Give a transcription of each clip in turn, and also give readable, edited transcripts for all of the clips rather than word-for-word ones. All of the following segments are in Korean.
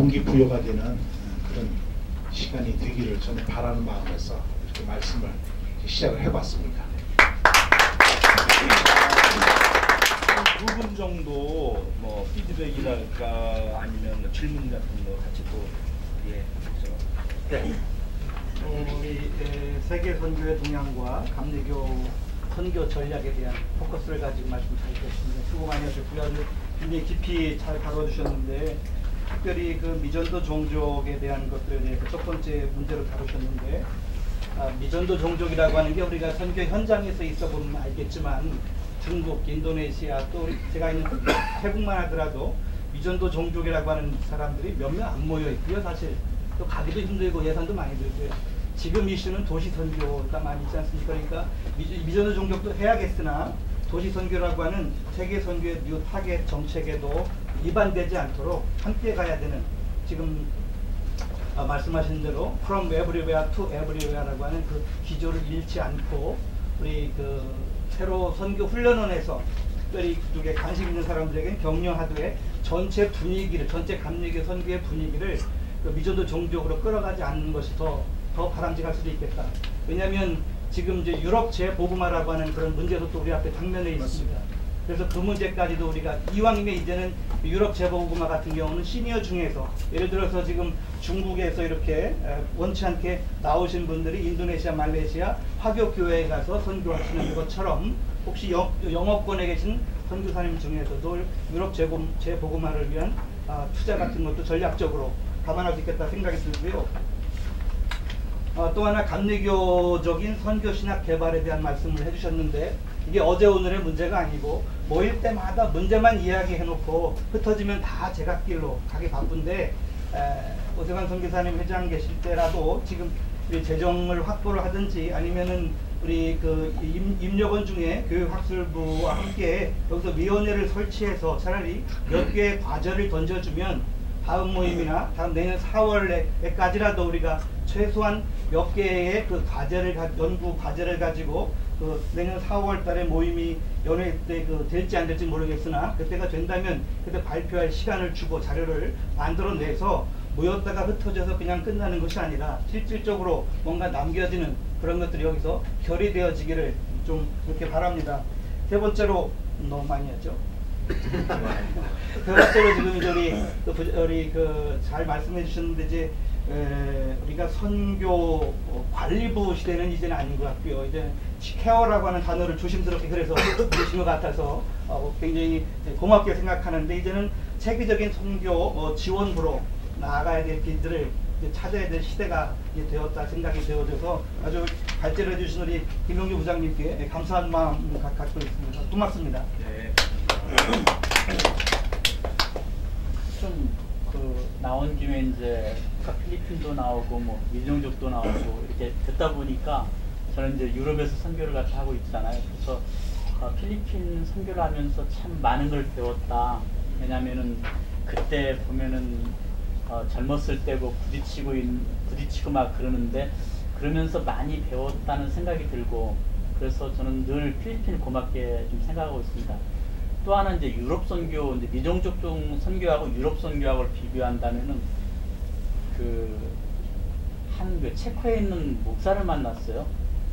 동기부여가 되는 그런 시간이 되기를 저는 바라는 마음에서 이렇게 말씀을 시작을 해봤습니다. 두 분 정도 뭐 피드백이랄까 아니면 뭐 질문 같은 거 같이 또 네. 우리 세계 선교의 동향과 감리교 선교 전략에 대한 포커스를 가지고 말씀드리겠습니다. 수고 많이 하셨고요. 굉장히 깊이 잘 다뤄주셨는데, 특별히 그 미전도 종족에 대한 것들에 대해서 첫 번째 문제로 다루셨는데, 미전도 종족이라고 하는 게 우리가 선교 현장에서 있어 보면 알겠지만 중국, 인도네시아, 또 제가 있는 태국만 하더라도 미전도 종족이라고 하는 사람들이 몇 명 안 모여 있고요. 사실 또 가기도 힘들고 예산도 많이 들고요. 지금 이슈는 도시 선교가 많이 있지 않습니까? 그러니까 미전도 종족도 해야겠으나 도시 선교라고 하는 세계 선교의 뉴 타겟 정책에도 위반되지 않도록 함께 가야 되는, 지금 말씀하신 대로 from everywhere to everywhere라고 하는 그 기조를 잃지 않고 우리 그 새로 선교 훈련원에서 특별히 그쪽에 관심 있는 사람들에게 격려하되 전체 분위기를, 전체 감리교 선교의 분위기를 그 미전도 종족으로 끌어가지 않는 것이 더 바람직할 수도 있겠다. 왜냐하면 지금 이제 유럽 재복음화라고 하는 그런 문제도 또 우리 앞에 당면에 있습니다. 그래서 그 문제까지도 우리가 이왕이면 이제는 유럽 재복음화 같은 경우는 시니어 중에서, 예를 들어서 지금 중국에서 이렇게 원치 않게 나오신 분들이 인도네시아, 말레이시아 화교교회에 가서 선교하시는 것처럼 혹시 영어권에 계신 선교사님 중에서도 유럽 재복음화를 위한 투자 같은 것도 전략적으로 감안할 수 있겠다 생각이 들고요. 또 하나 감리교적인 선교신학 개발에 대한 말씀을 해주셨는데, 이게 어제 오늘의 문제가 아니고 모일 때마다 문제만 이야기해놓고 흩어지면 다 제각길로 가기 바쁜데, 오세관 선교사님 회장 계실 때라도 지금 우리 재정을 확보를 하든지 아니면은 우리 그 임력원 중에 교육학술부와 함께 여기서 위원회를 설치해서 차라리 몇 개의 과제를 던져주면 다음 모임이나 다음 내년 4월에까지라도 우리가 최소한 몇 개의 그 과제를 연구 과제를 가지고 그 내년 4월 달에 모임이 연회 때 그 될지 안 될지 모르겠으나 그때가 된다면 그때 발표할 시간을 주고 자료를 만들어내서 모였다가 흩어져서 그냥 끝나는 것이 아니라 실질적으로 뭔가 남겨지는 그런 것들이 여기서 결의되어지기를 좀 그렇게 바랍니다. 세 번째로 너무 많이 했죠. 세 번째로 지금 우리 잘 말씀해 주셨는데 이제 우리가 선교 관리부 시대는 이제는 아닌 것 같고요. 이제 케어라고 하는 단어를 조심스럽게 그래서 부르신 것 같아서 굉장히 고맙게 생각하는데, 이제는 세계적인 선교 지원부로 나아가야 될 길들을 찾아야 될 시대가 되었다 생각이 되어져서 아주 발제를 해주신 우리 김용주 부장님께 감사한 마음 갖고 있습니다. 고맙습니다. 네. 좀 나온 김에 이제 필리핀도 나오고 뭐 미종족도 나오고 이렇게 듣다 보니까 저는 이제 유럽에서 선교를 같이 하고 있잖아요. 그래서 필리핀 선교를 하면서 참 많은 걸 배웠다. 왜냐면은 그때 보면은 젊었을 때고 부딪히고 막 그러는데 그러면서 많이 배웠다는 생각이 들고, 그래서 저는 늘 필리핀을 고맙게 좀 생각하고 있습니다. 또 하나 이제 유럽 선교, 이제 미종족 선교하고 유럽 선교하고 비교한다면은 한 체코에 있는 목사를 만났어요.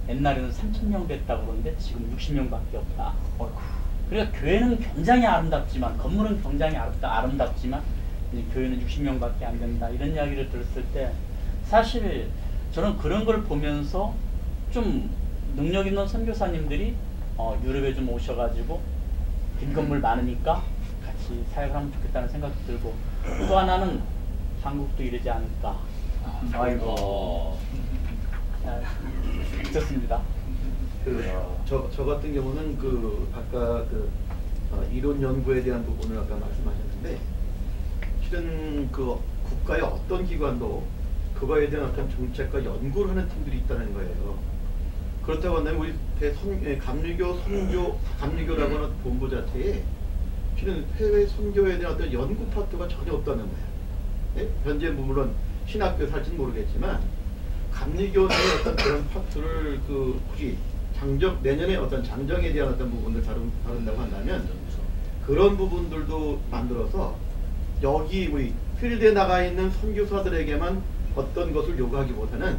옛날에는 3,000명 됐다고 그러는데 지금 60명밖에 없다. 그러니까 교회는 굉장히 아름답지만, 건물은 굉장히 아름답지만 이제 교회는 60명밖에 안 된다. 이런 이야기를 들었을 때 사실 저는 그런 걸 보면서 좀 능력 있는 선교사님들이 유럽에 좀 오셔가지고 빈 건물 많으니까 같이 사역을 하면 좋겠다는 생각도 들고, 또 하나는 한국도 이러지 않을까. 아이고. 좋습니다. 저 같은 경우는 아까 이론 연구에 대한 부분을 아까 말씀하셨는데, 실은 국가의 어떤 기관도 그거에 대한 어떤 정책과 연구를 하는 팀들이 있다는 거예요. 그렇다고 한다면 우리 감리교라고 하는 본부 자체에 실은 해외 선교에 대한 어떤 연구 파트가 전혀 없다는 거예요. 예? 현재 물론 신학교 살지는 모르겠지만 감리교의 어떤 그런 파트를 혹시 내년에 어떤 장정에 대한 어떤 부분을 다룬다고 한다면 그런 부분들도 만들어서 여기 우리 필드에 나가 있는 선교사들에게만 어떤 것을 요구하기보다는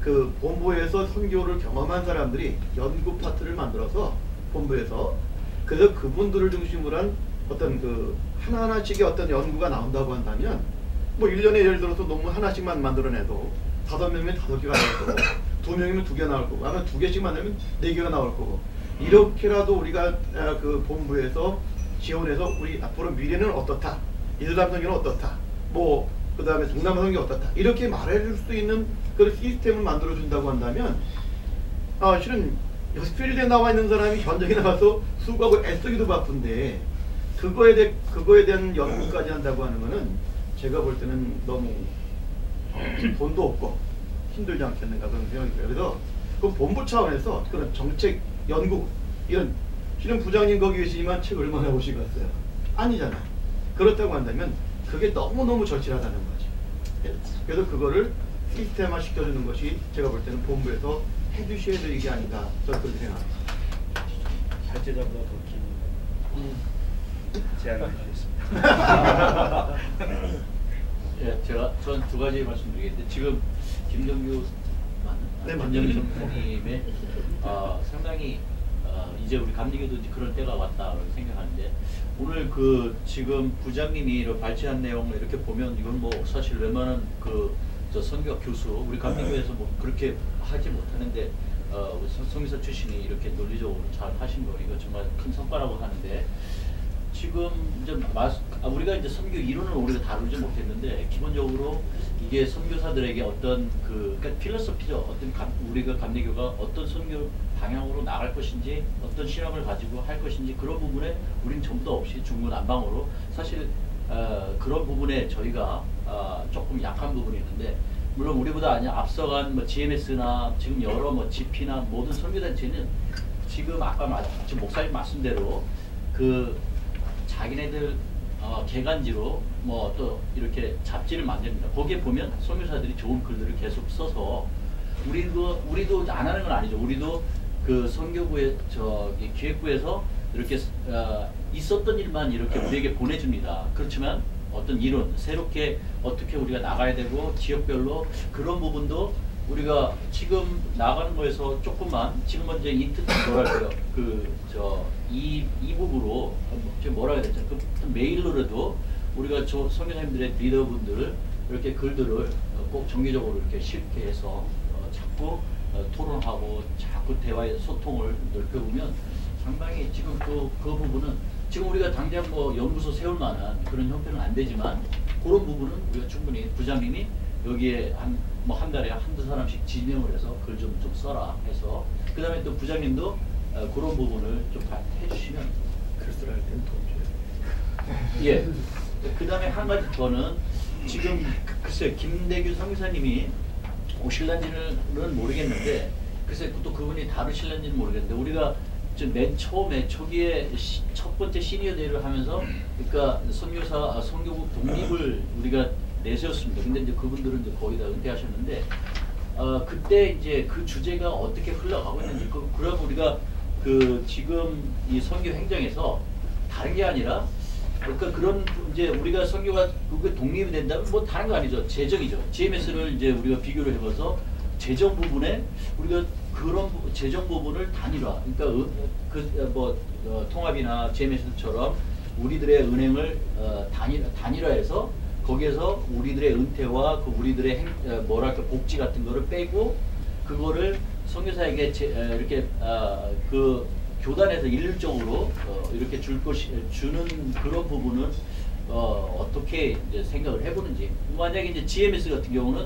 그 본부에서 선교를 경험한 사람들이 연구 파트를 만들어서 본부에서 그래서 그분들을 중심으로 한 어떤 그 하나하나씩의 어떤 연구가 나온다고 한다면 뭐 1년에 예를 들어서 논문 하나씩만 만들어내도 5명이면 5개가 나올 거고 2명이면 2개 나올 거고 아마 2개씩 만들면 4개가 나올 거고 이렇게라도 우리가 그 본부에서 지원해서 우리 앞으로 미래는 어떻다, 이슬람 선교는 어떻다, 뭐 그 다음에 동남아 선교 어떻다 이렇게 말해줄 수 있는 그런 시스템을 만들어준다고 한다면 실은 필드에 나와 있는 사람이 현장에 나가서 수고하고 애쓰기도 바쁜데 그거에 대한 연구까지 한다고 하는 거는 제가 볼 때는 너무 돈도 없고 힘들지 않겠는가 그런 생각이 들어요. 그래서 그 본부 차원에서 그런 정책 연구 이런 실은 부장님 거기 계시지만 책 얼마나 보시겠어요? 아니잖아요. 그렇다고 한다면 그게 너무너무 절실하다는 거죠. 그래서 그거를 시스템화 시켜주는 것이 제가 볼 때는 본부에서 해주셔야 될 일이 아닌가 저는 그렇게 생각합니다. 발제자보다 더 긴 제안을 해주셨습니다. 예, 전 2가지 말씀드리겠는데 지금 김정규 김정규 선생님의 상당히 이제 우리 감리교도 이제 그런 때가 왔다고 생각하는데 오늘 그 지금 부장님이 발제한 내용을 이렇게 보면 이건 뭐 사실 웬만한 저 선교 교수 우리 감리교에서 뭐 그렇게 하지 못하는데 성미사 출신이 이렇게 논리적으로 잘 하신 거 이거 정말 큰 성과라고 하는데 지금 이제 우리가 이제 선교 이론을 우리가 다루지 못했는데 기본적으로 이게 선교사들에게 어떤 그러니까 필로소피죠. 어떤 우리가 감리교가 어떤 선교 방향으로 나갈 것인지 어떤 신앙을 가지고 할 것인지 그런 부분에 우리는 전부 다 없이 중구난방으로 사실 그런 부분에 저희가 조금 약한 부분이 있는데 물론 우리보다 앞서간 뭐 GMS나 지금 여러 뭐 GP나 모든 선교단체는 지금 아까 지금 목사님 말씀대로 그 자기네들 개간지로 뭐 또 이렇게 잡지를 만듭니다. 거기에 보면 선교사들이 좋은 글들을 계속 써서 우리도 안 하는 건 아니죠. 우리도 그 선교부에 저기 기획부에서 이렇게 있었던 일만 이렇게 우리에게 보내줍니다. 그렇지만 어떤 이론 새롭게 어떻게 우리가 나가야 되고 지역별로 그런 부분도 우리가 지금 나가는 거에서 조금만 지금은 이제 뭐랄까요 이북으로 지금 뭐라 해야 되죠? 그 메일로라도 우리가 저 선교사님들의 리더분들을 이렇게 글들을 꼭 정기적으로 이렇게 실게 해서 자꾸 토론하고 자꾸 대화의 소통을 넓혀보면 상당히 지금 그 부분은 지금 우리가 당장 뭐 연구소 세울 만한 그런 형태는 안 되지만 그런 부분은 우리가 충분히 부장님이 여기에 한 달에 한두 사람씩 지명을 해서 글 좀 써라 해서 그 다음에 또 부장님도 그런 부분을 좀 해주시면 글 쓰라 할 때는 돈 줘요. 예. 그 다음에 한 가지 더는 지금 글쎄 김대규 선교사님이 오실란지는 모르겠는데 글쎄 또 그분이 다루실란지는 모르겠는데 우리가 맨 처음에 초기에 첫 번째 시니어 대회를 하면서 그러니까 선교국 독립을 우리가 내세웠습니다. 근데 이제 그분들은 이제 거의 다 은퇴하셨는데 그때 이제 그 주제가 어떻게 흘러가고 있는지 그럼 우리가 그 지금 이 선교 행정에서 다른 게 아니라 그러니까 그런 이제 우리가 선교가 그게 독립이 된다면 뭐 다른 거 아니죠. 재정이죠. GMS를 이제 우리가 비교를 해봐서 재정 부분에 우리가 그런 재정 부분을 단일화, 그러니까 통합이나 GMS처럼 우리들의 은행을 단일화해서 거기에서 우리들의 은퇴와 그 우리들의 뭐랄까 복지 같은 거를 빼고 그거를 선교사에게 이렇게 그 교단에서 일률적으로 이렇게 주는 그런 부분은 어떻게 이제 생각을 해보는지. 만약에 이제 GMS 같은 경우는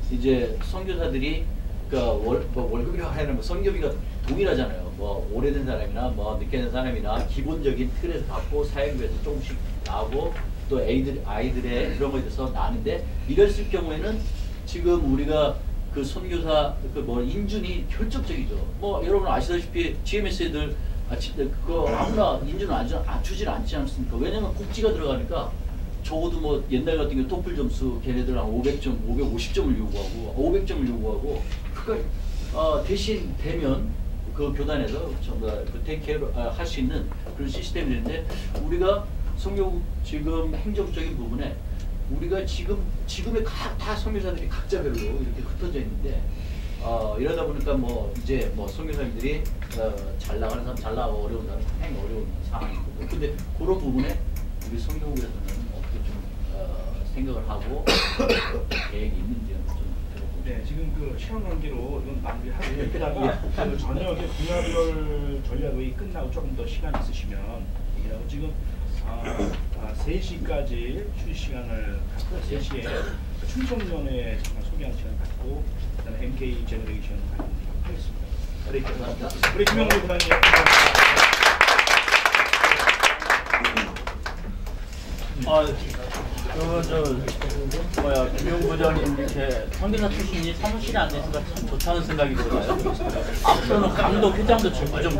이제 선교사들이 그러니까 월급이라고 하는 뭐 선교비가 동일하잖아요. 뭐 오래된 사람이나 뭐 늦게 된 사람이나 기본적인 틀에서 받고 사회부에서 조금씩 나오고 또 아이들의 그런 거에 대해서 나는데 이랬을 경우에는 지금 우리가 그 선교사 인준이 결정적이죠. 뭐 여러분 아시다시피 GMS 애들 그거 아무나 인준을 주질 않지 않습니까? 왜냐면 복지가 들어가니까 적어도 뭐 옛날 같은 경우 토플 점수 걔네들 한 500점, 550점을 요구하고 500점을 요구하고 그러니까 대신 되면 그 교단에서 전부 그 테이크케어 할 수 있는 그런 시스템이 있는데 우리가 선교국 지금 행정적인 부분에 우리가 지금의 다 선교사들이 각자별로 이렇게 흩어져 있는데 이러다 보니까 뭐 이제 뭐 선교사님들이 잘 나가는 사람 잘 나가고 어려운 사람 상당히 어려운 상황이고 근데 그런 부분에 우리 선교국에서는 어떻게 좀 생각을 하고 계획이 있는지 좀 들어보고. 네, 지금 그 시간 관계로 이건 마무리하고요. 이따가 그 저녁에 분야별 전략회의 끝나고 조금 더 시간 있으시면 얘기하고 지금 3시까지 휴식 시간을 갖고 3시에 충성연회 잠깐 소개하는 시간 갖고 그다음에 MK 제너레이션 갖도록 하겠습니다. 네, 감사합니다. 우리 김영구 부장님. 김용 부장님 이렇게 선교사 출신이 사무실에 앉아있으니까 참 좋다는 생각이 들어요. 앞으로는 감독, 회장도 준비 좀